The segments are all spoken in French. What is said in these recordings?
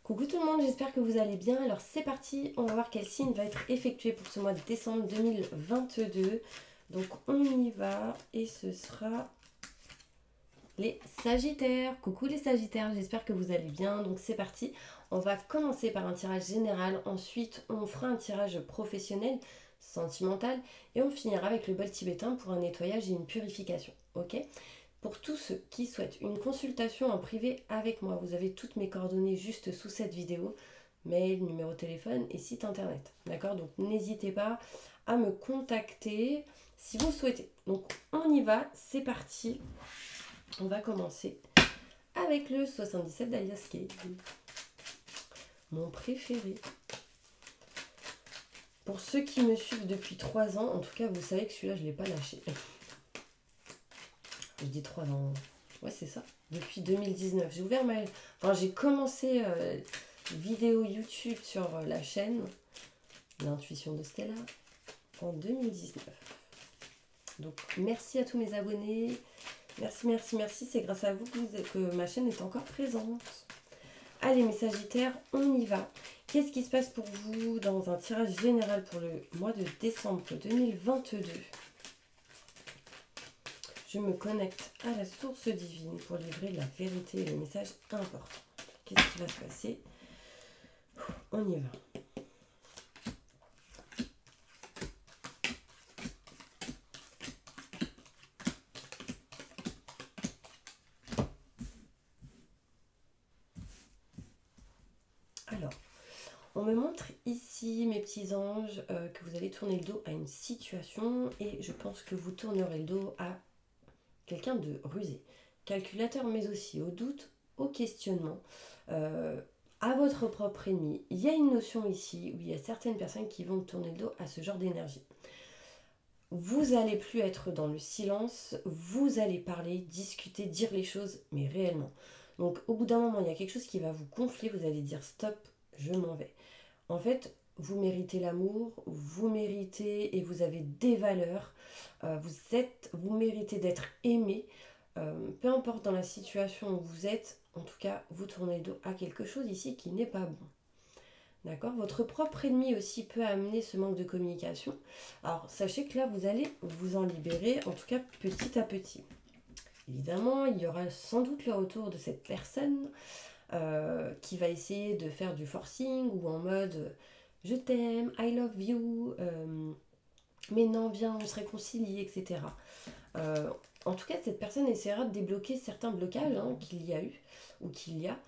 Coucou tout le monde, j'espère que vous allez bien. Alors c'est parti, on va voir quel signe va être effectué pour ce mois de décembre 2022. Donc on y va et ce sera les Sagittaires. Coucou les Sagittaires, j'espère que vous allez bien. Donc c'est parti, on va commencer par un tirage général. Ensuite on fera un tirage professionnel, sentimental. Et on finira avec le bol tibétain pour un nettoyage et une purification. Ok ? Pour tous ceux qui souhaitent une consultation en privé avec moi, vous avez toutes mes coordonnées juste sous cette vidéo, mail, numéro de téléphone et site internet. D'accord? Donc n'hésitez pas à me contacter si vous souhaitez. Donc on y va, c'est parti. On va commencer avec le 77 d'Alias Kay, mon préféré. Pour ceux qui me suivent depuis 3 ans, en tout cas vous savez que celui-là je ne l'ai pas lâché. Je dis 3 ans. Ouais, c'est ça. Depuis 2019. J'ai ouvert ma... Enfin, j'ai commencé vidéo YouTube sur la chaîne L'intuition de Stella en 2019. Donc, merci à tous mes abonnés. Merci, merci, merci. C'est grâce à vous que ma chaîne est encore présente. Allez, mes Sagittaires, on y va. Qu'est-ce qui se passe pour vous dans un tirage général pour le mois de décembre 2022 ? Je me connecte à la source divine pour livrer la vérité et les messages importants. Qu'est-ce qui va se passer? On y va. Alors, on me montre ici, mes petits anges, que vous allez tourner le dos à une situation et je pense que vous tournerez le dos à quelqu'un de rusé, calculateur, mais aussi au doute, au questionnement, à votre propre ennemi. Il y a une notion ici où il y a certaines personnes qui vont tourner le dos à ce genre d'énergie. Vous n'allez plus être dans le silence, vous allez parler, discuter, dire les choses, mais réellement. Donc au bout d'un moment, il y a quelque chose qui va vous gonfler, vous allez dire stop, je m'en vais. En fait, vous méritez l'amour, vous méritez et vous avez des valeurs, vous méritez d'être aimé, peu importe dans la situation où vous êtes, en tout cas, vous tournez le dos à quelque chose ici qui n'est pas bon. D'accord ? Votre propre ennemi aussi peut amener ce manque de communication. Alors, sachez que là, vous allez vous en libérer, en tout cas petit à petit. Évidemment, il y aura sans doute le retour de cette personne qui va essayer de faire du forcing ou en mode je t'aime, I love you, mais non, viens, on se réconcilie, etc. En tout cas, cette personne essaiera de débloquer certains blocages qu'il y a eu ou qu'il y a.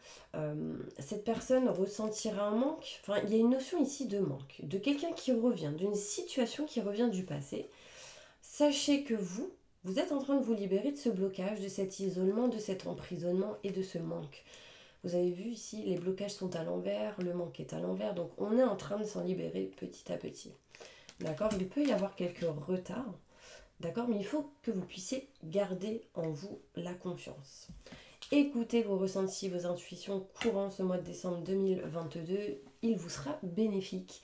Cette personne ressentira un manque. Enfin, il y a une notion ici de manque, de quelqu'un qui revient, d'une situation qui revient du passé. Sachez que vous êtes en train de vous libérer de ce blocage, de cet isolement, de cet emprisonnement et de ce manque. Vous avez vu ici, les blocages sont à l'envers, le manque est à l'envers, donc on est en train de s'en libérer petit à petit. D'accord ? Il peut y avoir quelques retards, d'accord ? Mais il faut que vous puissiez garder en vous la confiance. Écoutez vos ressentis, vos intuitions courant ce mois de décembre 2022, il vous sera bénéfique.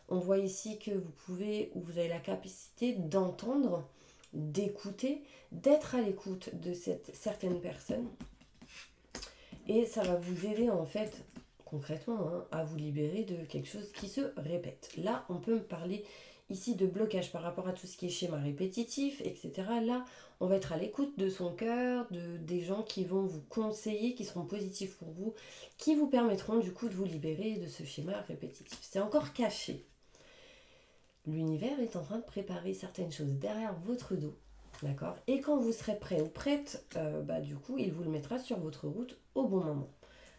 On voit ici que vous pouvez, ou vous avez la capacité d'entendre, d'écouter, d'être à l'écoute de certaines personnes. Et ça va vous aider en fait, concrètement, à vous libérer de quelque chose qui se répète. Là, on peut me parler ici de blocage par rapport à tout ce qui est schéma répétitif, etc. Là, on va être à l'écoute de son cœur, des gens qui vont vous conseiller, qui seront positifs pour vous, qui vous permettront du coup de vous libérer de ce schéma répétitif. C'est encore caché. L'univers est en train de préparer certaines choses derrière votre dos. D'accord ? Et quand vous serez prêt ou prête, du coup, il vous le mettra sur votre route au bon moment.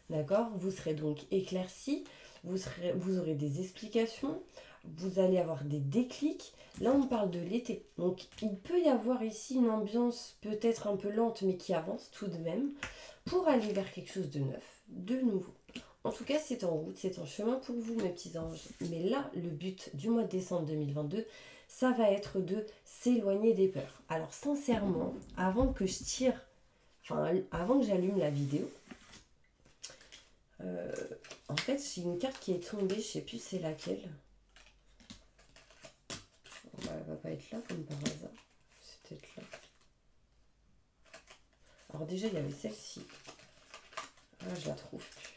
D'accord ? Vous serez donc éclairci, vous aurez des explications, vous allez avoir des déclics. Là, on parle de l'été. Donc, il peut y avoir ici une ambiance peut-être un peu lente, mais qui avance tout de même, pour aller vers quelque chose de neuf, de nouveau. En tout cas, c'est en route, c'est en chemin pour vous, mes petits anges. Mais là, le but du mois de décembre 2022, ça va être de s'éloigner des peurs. Alors, sincèrement, avant que j'allume la vidéo, en fait, j'ai une carte qui est tombée, je ne sais plus c'est laquelle. Elle va pas être là comme par hasard. C'est peut-être là. Alors déjà, il y avait celle-ci. Là, je la trouve plus.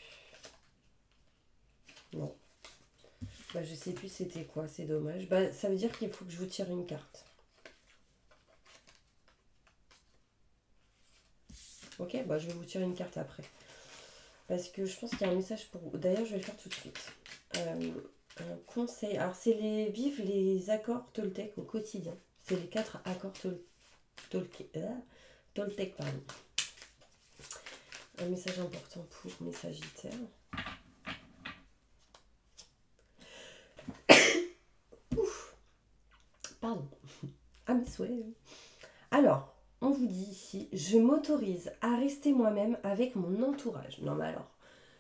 Bah, je sais plus c'était quoi, c'est dommage. Bah, ça veut dire qu'il faut que je vous tire une carte. Ok, bah, je vais vous tirer une carte après. Parce que je pense qu'il y a un message pour vous. D'ailleurs, je vais le faire tout de suite. Un conseil. Alors, c'est vivre les accords Toltec au quotidien. C'est les 4 accords Toltec, pardon. Un message important pour mes Sagittaires. Ouf, pardon. Ah, mes souhaits. Alors, on vous dit ici, je m'autorise à rester moi-même avec mon entourage. Non, mais alors,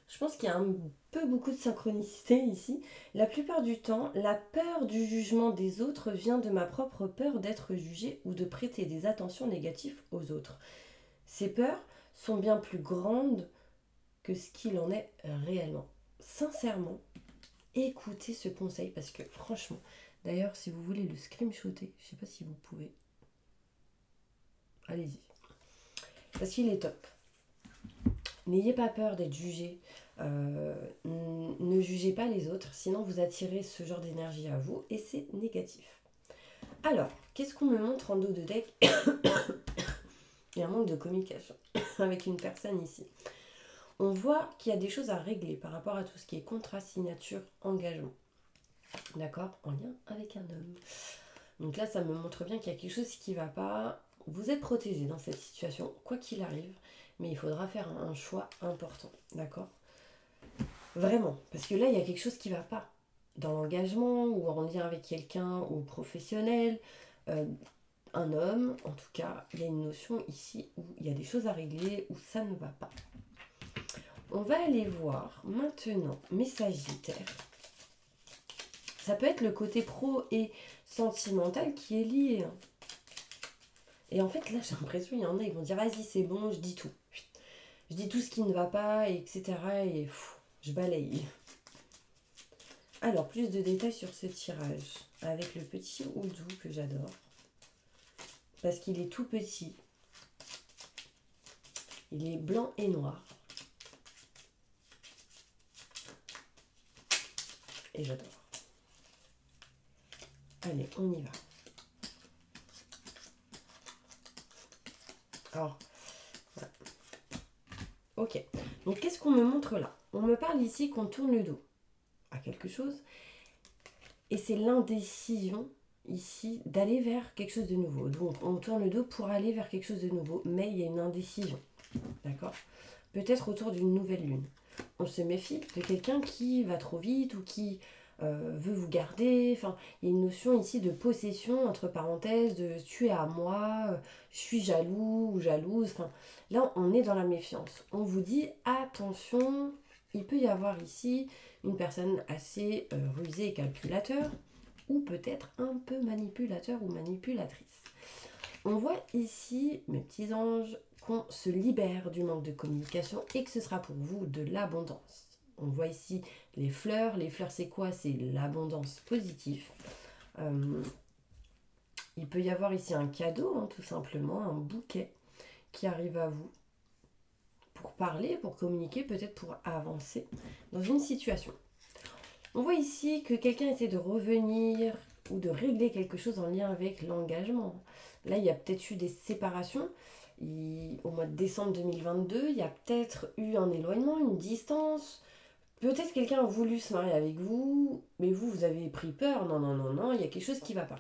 je pense qu'il y a un peu beaucoup de synchronicité ici. La plupart du temps, la peur du jugement des autres vient de ma propre peur d'être jugée ou de prêter des attentions négatives aux autres. Ces peurs sont bien plus grandes que ce qu'il en est réellement. Sincèrement, écoutez ce conseil parce que franchement, d'ailleurs, si vous voulez le screenshotter, je ne sais pas si vous pouvez. Allez-y. Parce qu'il est top. N'ayez pas peur d'être jugé. Ne jugez pas les autres, sinon vous attirez ce genre d'énergie à vous et c'est négatif. Alors, qu'est-ce qu'on me montre en dos de deck? Il y a un manque de communication avec une personne ici. On voit qu'il y a des choses à régler par rapport à tout ce qui est contrat, signature, engagement. D'accord? En lien avec un homme. Donc là, ça me montre bien qu'il y a quelque chose qui ne va pas. Vous êtes protégé dans cette situation, quoi qu'il arrive, mais il faudra faire un choix important. D'accord? Vraiment. Parce que là, il y a quelque chose qui ne va pas. Dans l'engagement, ou en lien avec quelqu'un, ou professionnel, un homme, en tout cas, il y a une notion ici où il y a des choses à régler, où ça ne va pas. On va aller voir maintenant mes Sagittaires. Ça peut être le côté pro et sentimental qui est lié. Et en fait, là, j'ai l'impression qu'il y en a, ils vont dire, vas-y, c'est bon, je dis tout. Je dis tout ce qui ne va pas, etc. Et je balaye. Alors, plus de détails sur ce tirage. Avec le petit Oudou que j'adore. Parce qu'il est tout petit. Il est blanc et noir. Et j'adore. Allez, on y va. Alors, voilà. Ok. Donc, qu'est-ce qu'on me montre là? On me parle ici qu'on tourne le dos à quelque chose. Et c'est l'indécision ici d'aller vers quelque chose de nouveau. Donc, on tourne le dos pour aller vers quelque chose de nouveau. Mais il y a une indécision. D'accord? Peut-être autour d'une nouvelle lune. On se méfie de quelqu'un qui va trop vite ou qui veut vous garder. Enfin, il y a une notion ici de possession, entre parenthèses, de tu es à moi, je suis jaloux ou jalouse. Enfin, là, on est dans la méfiance. On vous dit attention, il peut y avoir ici une personne assez rusée et calculateur, ou peut-être un peu manipulateur ou manipulatrice. On voit ici, mes petits anges, qu'on se libère du manque de communication et que ce sera pour vous de l'abondance. On voit ici les fleurs. Les fleurs, c'est quoi? C'est l'abondance positive. Il peut y avoir ici un cadeau, hein, tout simplement, un bouquet qui arrive à vous pour parler, pour communiquer, peut-être pour avancer dans une situation. On voit ici que quelqu'un essaie de revenir ou de régler quelque chose en lien avec l'engagement. Là, il y a peut-être eu des séparations. Au mois de décembre 2022, il y a peut-être eu un éloignement, une distance. Peut-être quelqu'un a voulu se marier avec vous, mais vous avez pris peur. Non, non, non, non, il y a quelque chose qui ne va pas.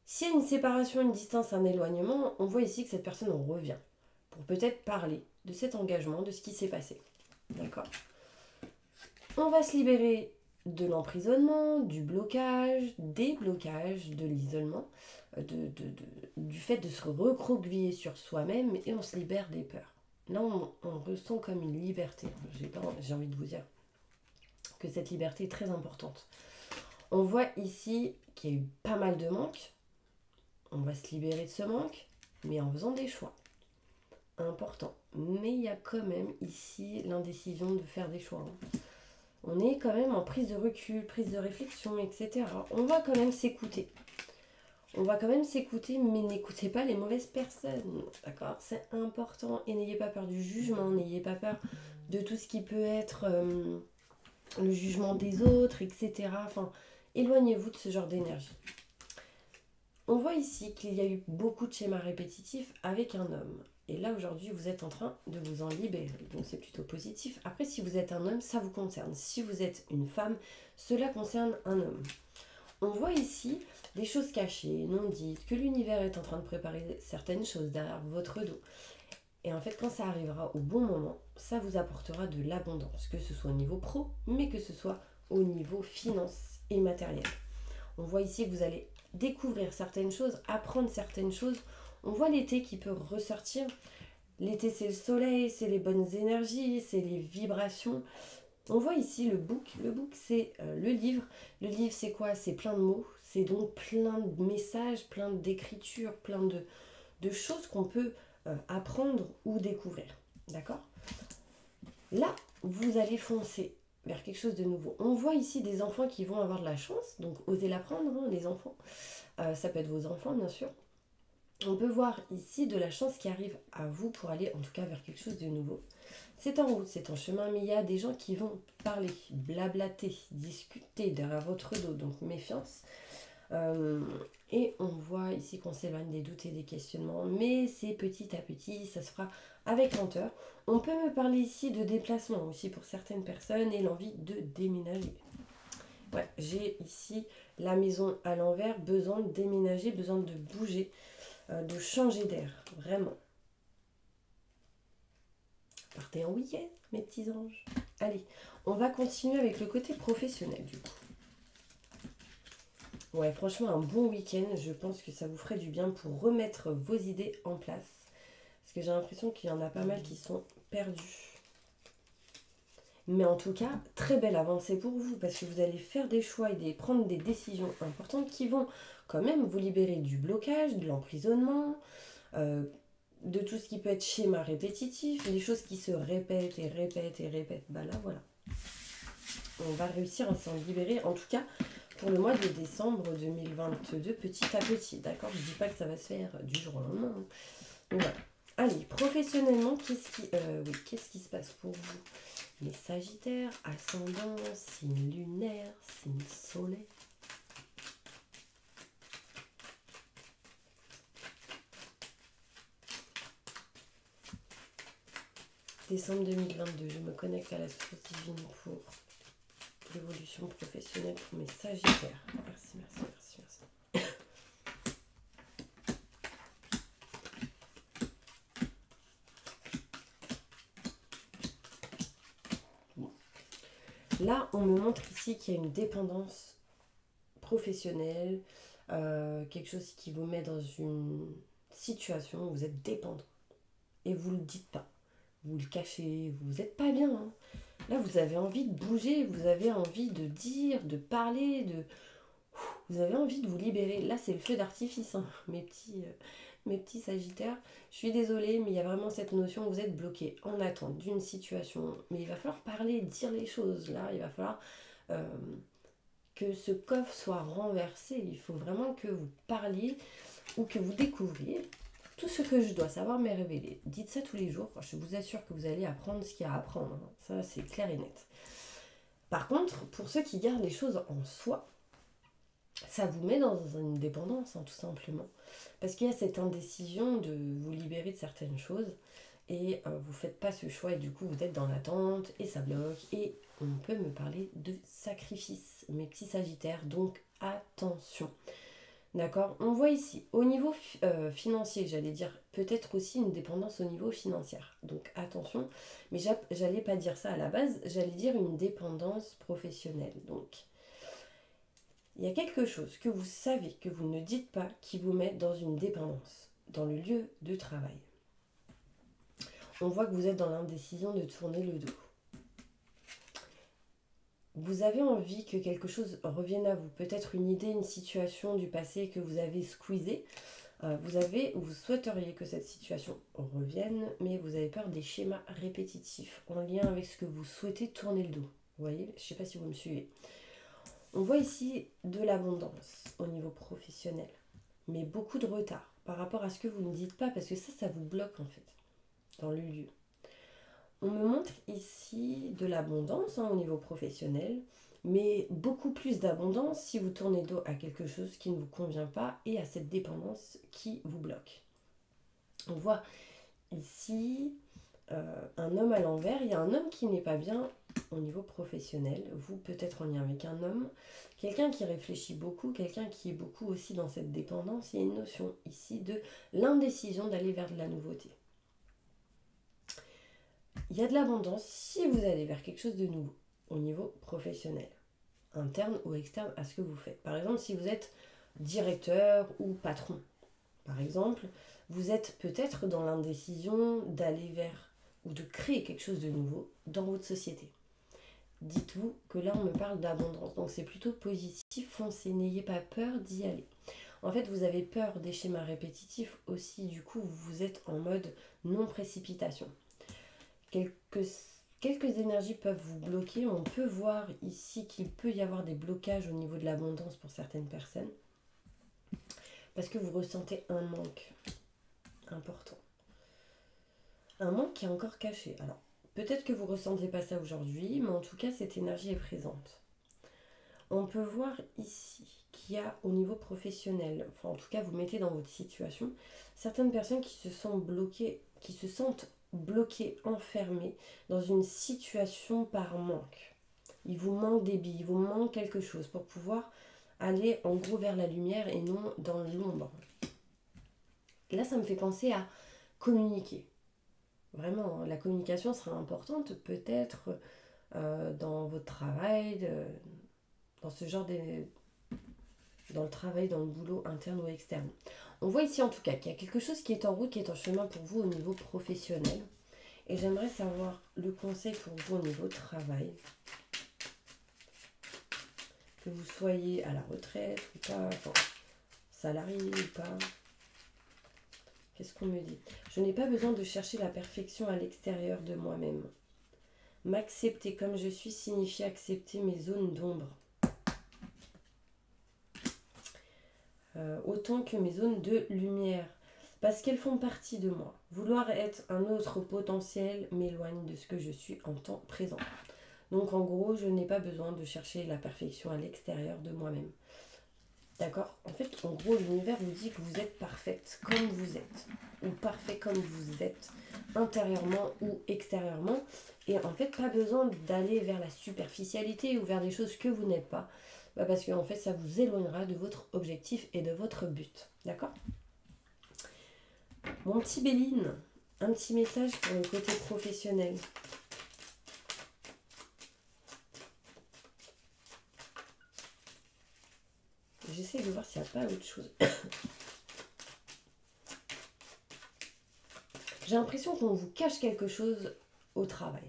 S'il y a une séparation, une distance, un éloignement, on voit ici que cette personne revient pour peut-être parler de cet engagement, de ce qui s'est passé. D'accord? On va se libérer de l'emprisonnement, du blocage, des blocages, de l'isolement, du fait de se recroqueviller sur soi-même et on se libère des peurs. Là, on ressent comme une liberté. J'ai envie de vous dire que cette liberté est très importante. On voit ici qu'il y a eu pas mal de manques. On va se libérer de ce manque, mais en faisant des choix importants. Mais il y a quand même ici l'indécision de faire des choix. On est quand même en prise de recul, prise de réflexion, etc. On va quand même s'écouter. On va quand même s'écouter, mais n'écoutez pas les mauvaises personnes. D'accord? C'est important. Et n'ayez pas peur du jugement, n'ayez pas peur de tout ce qui peut être le jugement des autres, etc. Enfin, éloignez-vous de ce genre d'énergie. On voit ici qu'il y a eu beaucoup de schémas répétitifs avec un homme. Et là, aujourd'hui, vous êtes en train de vous en libérer. Donc, c'est plutôt positif. Après, si vous êtes un homme, ça vous concerne. Si vous êtes une femme, cela concerne un homme. On voit ici des choses cachées, non dites, que l'univers est en train de préparer certaines choses derrière votre dos. Et en fait, quand ça arrivera au bon moment, ça vous apportera de l'abondance, que ce soit au niveau pro, mais que ce soit au niveau finance et matériel. On voit ici que vous allez découvrir certaines choses, apprendre certaines choses. On voit l'été qui peut ressortir. L'été, c'est le soleil, c'est les bonnes énergies, c'est les vibrations. On voit ici le book. Le book, c'est le livre. Le livre, c'est quoi? C'est plein de mots. C'est donc plein de messages, plein d'écritures, plein de choses qu'on peut apprendre ou découvrir. D'accord? Là, vous allez foncer vers quelque chose de nouveau. On voit ici des enfants qui vont avoir de la chance, donc osez l'apprendre, hein, les enfants. Ça peut être vos enfants, bien sûr. On peut voir ici de la chance qui arrive à vous pour aller en tout cas vers quelque chose de nouveau. C'est en route, c'est en chemin, mais il y a des gens qui vont parler, blablater, discuter derrière votre dos, donc méfiance. Et on voit ici qu'on s'éloigne des doutes et des questionnements, mais c'est petit à petit, ça se fera avec lenteur. On peut me parler ici de déplacement aussi pour certaines personnes et l'envie de déménager. Ouais, j'ai ici la maison à l'envers, besoin de déménager, besoin de bouger, de changer d'air, vraiment. Partez en week-end, mes petits anges. Allez, on va continuer avec le côté professionnel du coup. Ouais, franchement, un bon week-end, je pense que ça vous ferait du bien pour remettre vos idées en place. Parce que j'ai l'impression qu'il y en a pas mal qui sont perdus. Mais en tout cas, très belle avancée pour vous, parce que vous allez faire des choix et prendre des décisions importantes qui vont quand même vous libérer du blocage, de l'emprisonnement, de tout ce qui peut être schéma répétitif, les choses qui se répètent et répètent et répètent. Bah là, voilà. On va réussir à s'en libérer, en tout cas pour le mois de décembre 2022, petit à petit. D'accord? Je ne dis pas que ça va se faire du jour au lendemain. Mais voilà. Allez, professionnellement, qu'est-ce qui se passe pour vous? Les Sagittaires, ascendant, signe lunaire, signe solaire. Décembre 2022, je me connecte à la source divine pour l'évolution professionnelle pour mes Sagittaires. Merci, merci, merci, merci. Bon. Là, on me montre ici qu'il y a une dépendance professionnelle, quelque chose qui vous met dans une situation où vous êtes dépendant. Et vous ne le dites pas. Vous le cachez, vous n'êtes pas bien. Hein. Là, vous avez envie de bouger, vous avez envie de dire, de parler, vous avez envie de vous libérer. Là, c'est le feu d'artifice, hein, mes petits Sagittaires. Je suis désolée, mais il y a vraiment cette notion où vous êtes bloqué en attente d'une situation. Mais il va falloir parler, dire les choses. Là, il va falloir que ce coffre soit renversé. Il faut vraiment que vous parliez ou que vous découvriez tout ce que je dois savoir m'est révélé. Dites ça tous les jours. Je vous assure que vous allez apprendre ce qu'il y a à apprendre. Ça, c'est clair et net. Par contre, pour ceux qui gardent les choses en soi, ça vous met dans une dépendance, hein, tout simplement. Parce qu'il y a cette indécision de vous libérer de certaines choses et vous ne faites pas ce choix et du coup vous êtes dans l'attente et ça bloque. Et on peut me parler de sacrifice, mes petits Sagittaires, donc attention. D'accord? On voit ici, au niveau financier, j'allais dire peut-être aussi une dépendance au niveau financier. Donc attention, mais j'allais pas dire ça à la base, j'allais dire une dépendance professionnelle. Donc, il y a quelque chose que vous savez, que vous ne dites pas, qui vous met dans une dépendance, dans le lieu de travail. On voit que vous êtes dans l'indécision de tourner le dos. Vous avez envie que quelque chose revienne à vous, peut-être une idée, une situation du passé que vous avez squeezée. Vous souhaiteriez que cette situation revienne, mais vous avez peur des schémas répétitifs en lien avec ce que vous souhaitez tourner le dos. Vous voyez, je ne sais pas si vous me suivez. On voit ici de l'abondance au niveau professionnel, mais beaucoup de retard par rapport à ce que vous ne dites pas, parce que ça vous bloque en fait, dans le lieu. On me montre ici de l'abondance au niveau professionnel, mais beaucoup plus d'abondance si vous tournez le dos à quelque chose qui ne vous convient pas et à cette dépendance qui vous bloque. On voit ici un homme à l'envers. Il y a un homme qui n'est pas bien au niveau professionnel. Vous, peut-être en lien avec un homme. Quelqu'un qui réfléchit beaucoup, quelqu'un qui est beaucoup aussi dans cette dépendance. Il y a une notion ici de l'indécision d'aller vers de la nouveauté. Il y a de l'abondance si vous allez vers quelque chose de nouveau au niveau professionnel, interne ou externe à ce que vous faites. Par exemple, si vous êtes directeur ou patron, par exemple, vous êtes peut-être dans l'indécision d'aller vers ou de créer quelque chose de nouveau dans votre société. Dites-vous que là, on me parle d'abondance, donc c'est plutôt positif, foncez, n'ayez pas peur d'y aller. En fait, vous avez peur des schémas répétitifs aussi, du coup, vous êtes en mode non-précipitation. Quelques énergies peuvent vous bloquer. On peut voir ici qu'il peut y avoir des blocages au niveau de l'abondance pour certaines personnes. Parce que vous ressentez un manque important. Un manque qui est encore caché. Alors, peut-être que vous ne ressentez pas ça aujourd'hui, mais en tout cas, cette énergie est présente. On peut voir ici qu'il y a au niveau professionnel, enfin en tout cas vous mettez dans votre situation, certaines personnes qui se sentent bloquées, enfermées dans une situation par manque. Il vous manque des billes, il vous manque quelque chose pour pouvoir aller en gros vers la lumière et non dans l'ombre. Là, ça me fait penser à communiquer. Vraiment, la communication sera importante peut-être dans votre travail, dans ce genre dans le travail, dans le boulot interne ou externe. On voit ici en tout cas qu'il y a quelque chose qui est en route, qui est en chemin pour vous au niveau professionnel. Et j'aimerais savoir le conseil pour vous au niveau travail. Que vous soyez à la retraite ou pas, enfin, salarié ou pas. Qu'est-ce qu'on me dit? Je n'ai pas besoin de chercher la perfection à l'extérieur de moi-même. M'accepter comme je suis signifie accepter mes zones d'ombre. Autant que mes zones de lumière, parce qu'elles font partie de moi. Vouloir être un autre potentiel m'éloigne de ce que je suis en temps présent. Donc en gros, je n'ai pas besoin de chercher la perfection à l'extérieur de moi-même. D'accord? En fait, en gros, l'univers vous dit que vous êtes parfaite comme vous êtes, ou parfait comme vous êtes, intérieurement ou extérieurement. Et en fait, pas besoin d'aller vers la superficialité ou vers des choses que vous n'êtes pas. Parce que en fait, ça vous éloignera de votre objectif et de votre but. D'accord? Mon petit Béline, un petit message pour le côté professionnel. J'essaie de voir s'il n'y a pas autre chose. J'ai l'impression qu'on vous cache quelque chose au travail.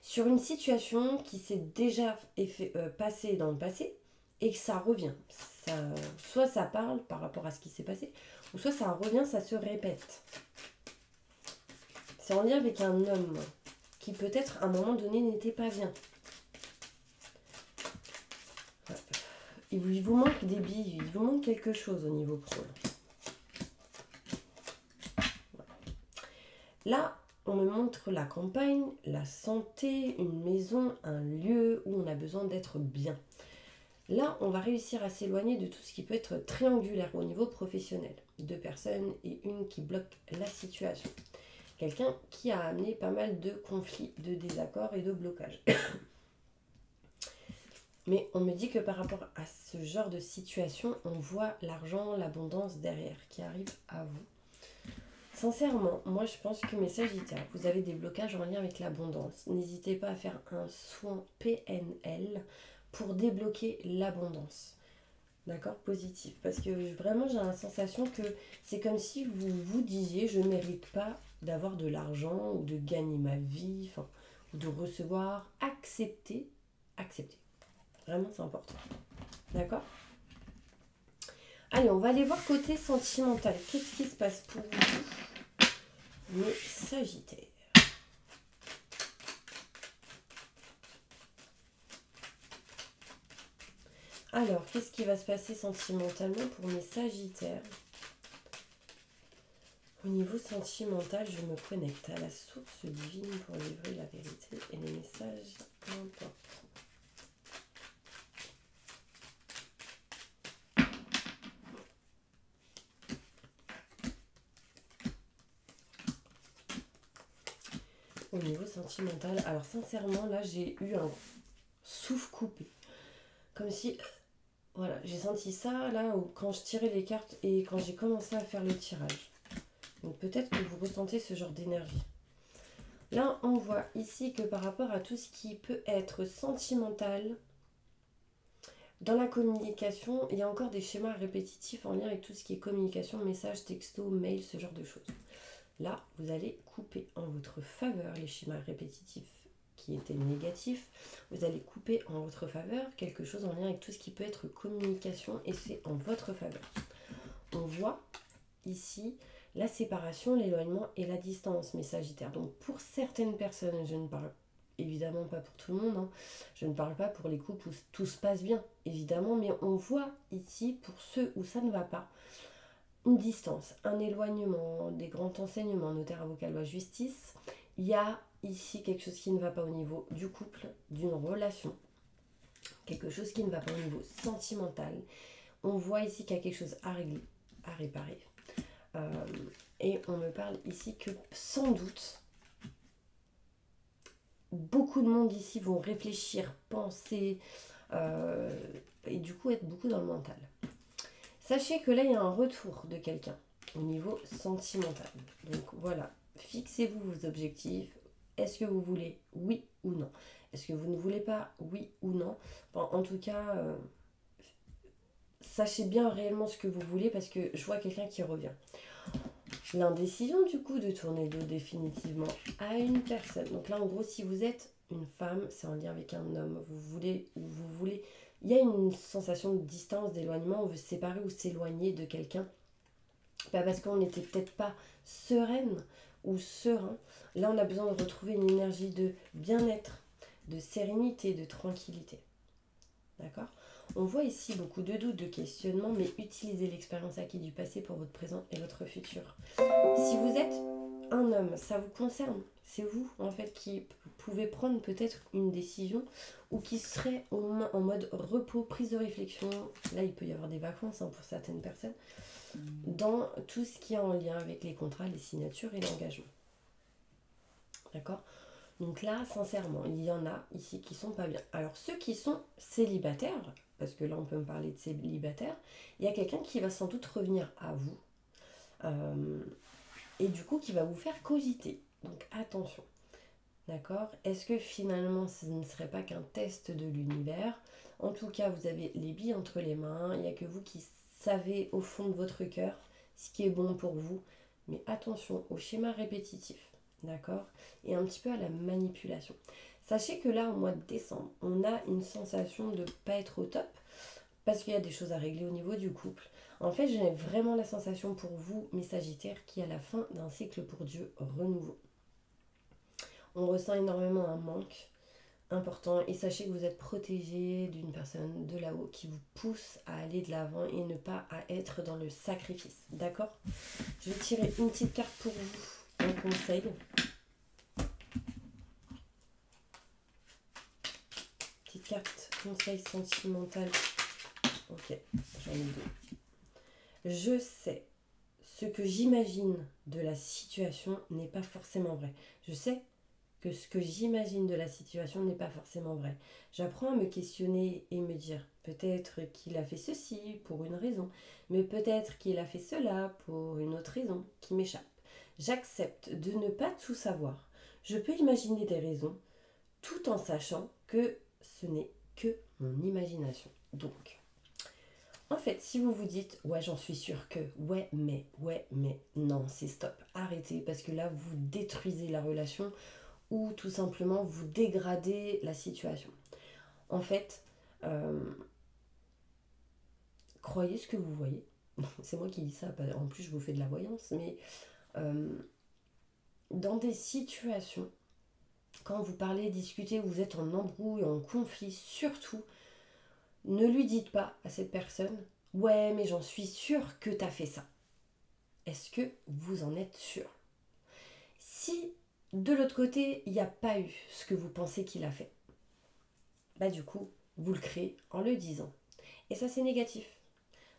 Sur une situation qui s'est déjà passée dans le passé et que ça revient. Soit ça parle par rapport à ce qui s'est passé, ou soit ça revient, ça se répète. C'est en lien avec un homme qui peut-être à un moment donné n'était pas bien. Il vous manque des billes, il vous manque quelque chose au niveau pro. Là, on me montre la campagne, la santé, une maison, un lieu où on a besoin d'être bien. Là, on va réussir à s'éloigner de tout ce qui peut être triangulaire au niveau professionnel. 2 personnes et une qui bloque la situation. Quelqu'un qui a amené pas mal de conflits, de désaccords et de blocages. Mais on me dit que par rapport à ce genre de situation, on voit l'argent, l'abondance derrière qui arrive à vous. Sincèrement, moi je pense que mes Sagittaires, vous avez des blocages en lien avec l'abondance. N'hésitez pas à faire un soin PNL pour débloquer l'abondance. D'accord? Positif. Parce que vraiment j'ai la sensation que c'est comme si vous vous disiez je ne mérite pas d'avoir de l'argent ou de gagner ma vie, ou de recevoir. Accepter. Vraiment c'est important. D'accord? Allez, on va aller voir côté sentimental. Qu'est-ce qui se passe pour vous, mes Sagittaires? Alors, qu'est-ce qui va se passer sentimentalement pour mes Sagittaires? Au niveau sentimental, je me connecte à la source divine pour livrer la vérité et les messages importants. Au niveau sentimental, alors sincèrement, là, j'ai eu un souffle coupé. Comme si, voilà, j'ai senti ça, là, quand je tirais les cartes et quand j'ai commencé à faire le tirage. Donc peut-être que vous ressentez ce genre d'énergie. Là, on voit ici que par rapport à tout ce qui peut être sentimental, dans la communication, il y a encore des schémas répétitifs en lien avec tout ce qui est communication, message, texto, mail, ce genre de choses. Là, vous allez couper en votre faveur les schémas répétitifs qui étaient négatifs. Vous allez couper en votre faveur quelque chose en lien avec tout ce qui peut être communication et c'est en votre faveur. On voit ici la séparation, l'éloignement et la distance, mes sagittaires. Donc pour certaines personnes, je ne parle évidemment pas pour tout le monde, hein. Je ne parle pas pour les couples où tout se passe bien, évidemment, mais on voit ici, pour ceux où ça ne va pas, une distance, un éloignement, des grands enseignements, notaire, avocat, loi, justice. Il y a ici quelque chose qui ne va pas au niveau du couple, d'une relation, quelque chose qui ne va pas au niveau sentimental. On voit ici qu'il y a quelque chose à régler, à réparer. Et on me parle ici que sans doute, beaucoup de monde ici vont réfléchir, penser, et du coup être beaucoup dans le mental. Sachez que là, il y a un retour de quelqu'un au niveau sentimental. Donc voilà, fixez-vous vos objectifs. Est-ce que vous voulez oui ou non? Est-ce que vous ne voulez pas oui ou non? Enfin, en tout cas, sachez bien réellement ce que vous voulez parce que je vois quelqu'un qui revient. L'indécision du coup de tourner le dos définitivement à une personne. Donc là, en gros, si vous êtes une femme, c'est en lien avec un homme. Vous voulez ou vous voulez... Il y a une sensation de distance, d'éloignement, on veut se séparer ou s'éloigner de quelqu'un. Pas parce qu'on n'était peut-être pas sereine ou serein. Là, on a besoin de retrouver une énergie de bien-être, de sérénité, de tranquillité. D'accord? On voit ici beaucoup de doutes, de questionnements, mais utilisez l'expérience acquise du passé pour votre présent et votre futur. Si vous êtes un homme, ça vous concerne. C'est vous, en fait, qui pouvez prendre peut-être une décision ou qui serait en mode repos, prise de réflexion. Là, il peut y avoir des vacances pour certaines personnes. Dans tout ce qui est en lien avec les contrats, les signatures et l'engagement. D'accord? Donc là, sincèrement, il y en a ici qui sont pas bien. Alors, ceux qui sont célibataires, parce que là, on peut me parler de célibataires, il y a quelqu'un qui va sans doute revenir à vous. Et du coup, qui va vous faire cogiter. Donc, attention. D'accord? Est-ce que finalement, ce ne serait pas qu'un test de l'univers? En tout cas, vous avez les billes entre les mains. Il n'y a que vous qui savez au fond de votre cœur ce qui est bon pour vous. Mais attention au schéma répétitif. D'accord? Et un petit peu à la manipulation. Sachez que là, au mois de décembre, on a une sensation de ne pas être au top. Parce qu'il y a des choses à régler au niveau du couple. En fait, j'ai vraiment la sensation pour vous, mes sagittaires, qui est à la fin d'un cycle pour Dieu renouveau. On ressent énormément un manque important et sachez que vous êtes protégé d'une personne de là-haut qui vous pousse à aller de l'avant et ne pas à être dans le sacrifice. D'accord? Je vais tirer une petite carte pour vous, un conseil. Petite carte conseil sentimental. Ok, j'en ai deux. Je sais, ce que j'imagine de la situation n'est pas forcément vrai. Je sais que ce que j'imagine de la situation n'est pas forcément vrai. J'apprends à me questionner et me dire peut-être qu'il a fait ceci pour une raison, mais peut-être qu'il a fait cela pour une autre raison qui m'échappe. J'accepte de ne pas tout savoir. Je peux imaginer des raisons tout en sachant que ce n'est que mon imagination. Donc, en fait, si vous vous dites, ouais, j'en suis sûre que, ouais, mais, non, c'est stop, arrêtez, parce que là, vous détruisez la relation ou tout simplement vous dégradez la situation. En fait, croyez ce que vous voyez. C'est moi qui dis ça, en plus je vous fais de la voyance, mais dans des situations, quand vous parlez, discutez, vous êtes en embrouille, en conflit, surtout, ne lui dites pas à cette personne « Ouais, mais j'en suis sûre que t'as fait ça ». est-ce que vous en êtes sûr? Si de l'autre côté, il n'y a pas eu ce que vous pensez qu'il a fait, bah du coup, vous le créez en le disant. Et ça, c'est négatif.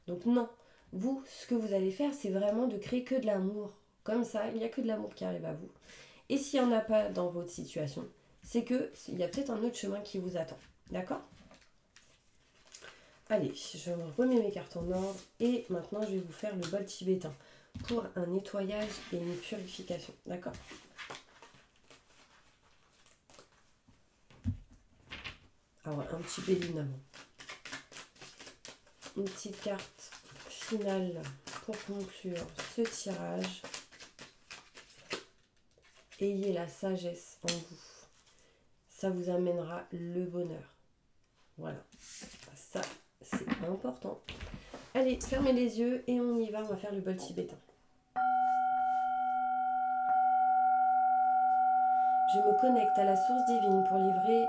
Donc non, vous, ce que vous allez faire, c'est vraiment de créer que de l'amour. Comme ça, il n'y a que de l'amour qui arrive à vous. Et s'il n'y en a pas dans votre situation, c'est qu'il y a peut-être un autre chemin qui vous attend. D'accord? Allez, je remets mes cartes en ordre et maintenant je vais vous faire le bol tibétain pour un nettoyage et une purification. D'accord? Alors, un petit béline avant. Une petite carte finale pour conclure ce tirage. Ayez la sagesse en vous. Ça vous amènera le bonheur. Voilà. Ça, c'est important. Allez, fermez les yeux et on y va. On va faire le bol tibétain. Je me connecte à la source divine pour livrer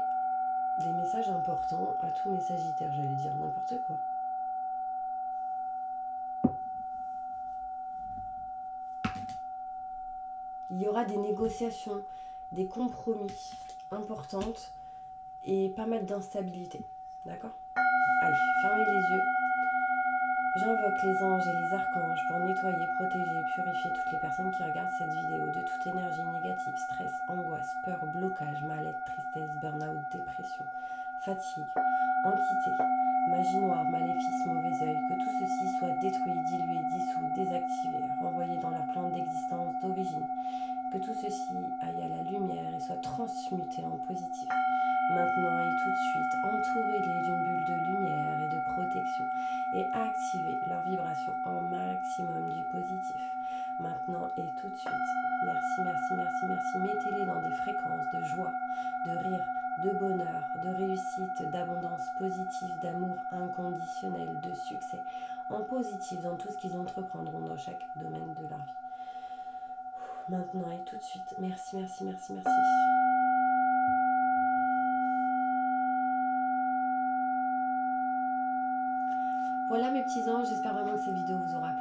des messages importants à tous mes sagittaires. J'allais dire n'importe quoi. Il y aura des négociations, des compromis importantes et pas mal d'instabilité. D'accord? Allez, fermez les yeux. J'invoque les anges et les archanges pour nettoyer, protéger et purifier toutes les personnes qui regardent cette vidéo de toute énergie négative, stress, angoisse, peur, blocage, mal-être, tristesse, burn-out, dépression, fatigue, entité, magie noire, maléfice, mauvais œil, que tout ceci soit détruit, dilué, dissous, désactivé, renvoyé dans leur plan d'existence d'origine, que tout ceci aille à la lumière et soit transmuté en positif. Maintenant et tout de suite, entourez-les d'une bulle de lumière et de protection et activez leur vibration en maximum du positif. Maintenant et tout de suite. Merci, merci, merci, merci. Mettez-les dans des fréquences de joie, de rire, de bonheur, de réussite, d'abondance positive, d'amour inconditionnel, de succès, en positif dans tout ce qu'ils entreprendront dans chaque domaine de leur vie. Maintenant et tout de suite. Merci, merci, merci, merci. Voilà mes petits anges, j'espère vraiment que cette vidéo vous aura